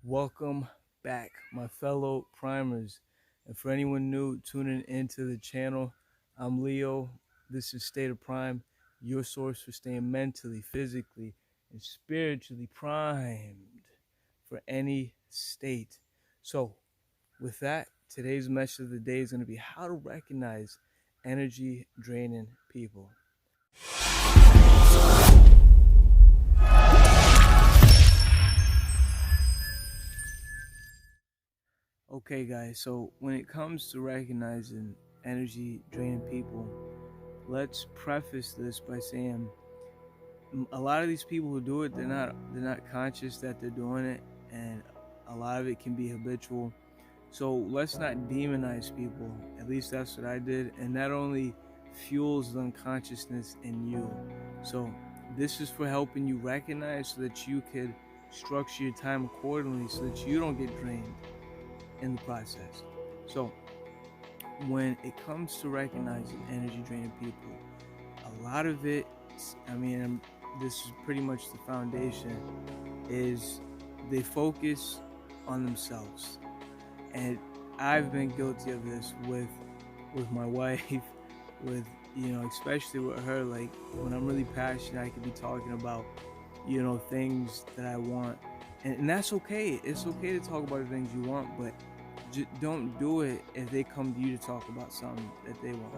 Welcome back, my fellow primers. And for anyone new tuning into the channel, I'm Leo. This is State of Prime, your source for staying mentally, physically, and spiritually primed for any state. So, with that, today's message of the day is going to be how to recognize energy draining people. Okay, guys, so when it comes to recognizing energy draining people, let's preface this by saying a lot of these people who do it, they're not conscious that they're doing it, and a lot of it can be habitual. So let's not demonize people. At least that's what I did, and that only fuels the unconsciousness in you. So this is for helping you recognize so that you could structure your time accordingly so that you don't get drained in the process. So when it comes to recognizing energy draining people, a lot of it, this is pretty much the foundation, is they focus on themselves. And I've been guilty of this with my wife, with, especially with her. Like, when I'm really passionate, I could be talking about, things that I want. And that's okay. It's okay to talk about the things you want, but don't do it if they come to you to talk about something that they want,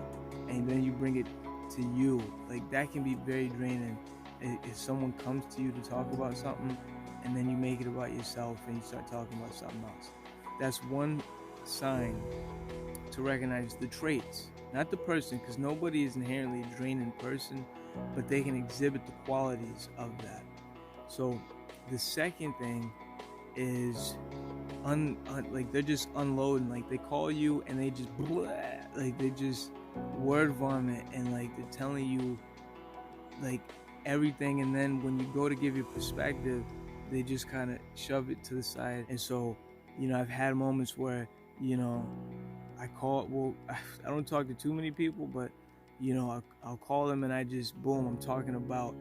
and then you bring it to you. Like, that can be very draining if someone comes to you to talk about something and then you make it about yourself and you start talking about something else. That's one sign to recognize the traits, not the person, because nobody is inherently a draining person, but they can exhibit the qualities of that. So the second thing is like they're just unloading. Like, they call you and they just like they just word vomit, and like they're telling you like everything, and then when you go to give your perspective, they just kind of shove it to the side. And so, I've had moments where, I don't talk to too many people, but I'll call them and I just boom, I'm talking about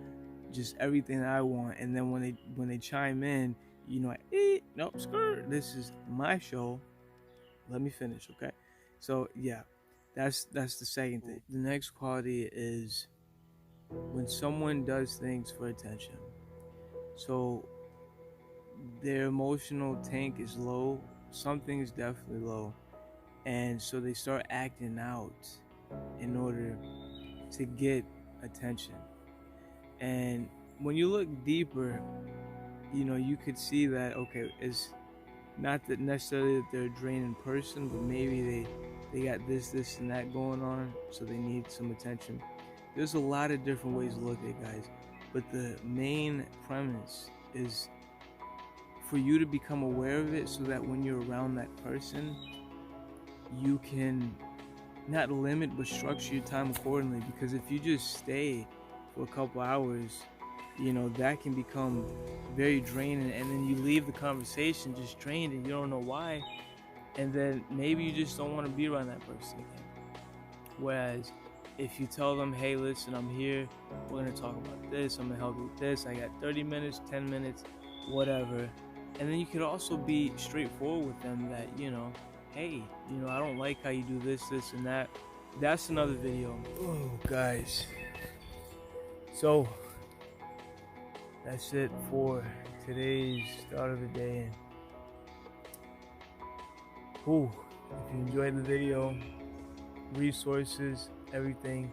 just everything that I want, and then when they chime in, nope, skirt, this is my show, let me finish. Okay, so yeah, that's the second thing. The next quality is when someone does things for attention. So their emotional tank is low, something is definitely low, and so they start acting out in order to get attention. And when you look deeper, you could see that, okay, it's not that necessarily that they're a draining person, but maybe they got this and that going on, so they need some attention. There's a lot of different ways to look at it, guys, but the main premise is for you to become aware of it so that when you're around that person, you can not limit but structure your time accordingly. Because if you just stay for a couple hours, that can become very draining, and then you leave the conversation just drained and you don't know why, and then maybe you just don't want to be around that person again. Whereas if you tell them, hey, listen, I'm here, we're going to talk about this, I'm going to help you with this, I got 30 minutes, 10 minutes, whatever. And then you could also be straightforward with them that, hey, I don't like how you do this and that. That's another video. Oh, guys. So that's it for today's start of the day. If you enjoyed the video, resources, everything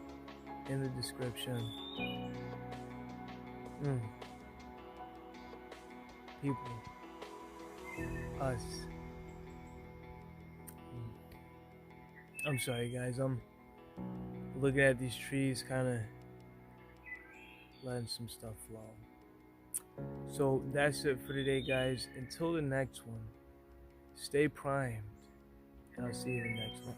in the description. People, us. I'm sorry, guys, I'm looking at these trees, kind of letting some stuff flow. So that's it for today, guys. Until the next one, stay primed, and I'll see you in the next one.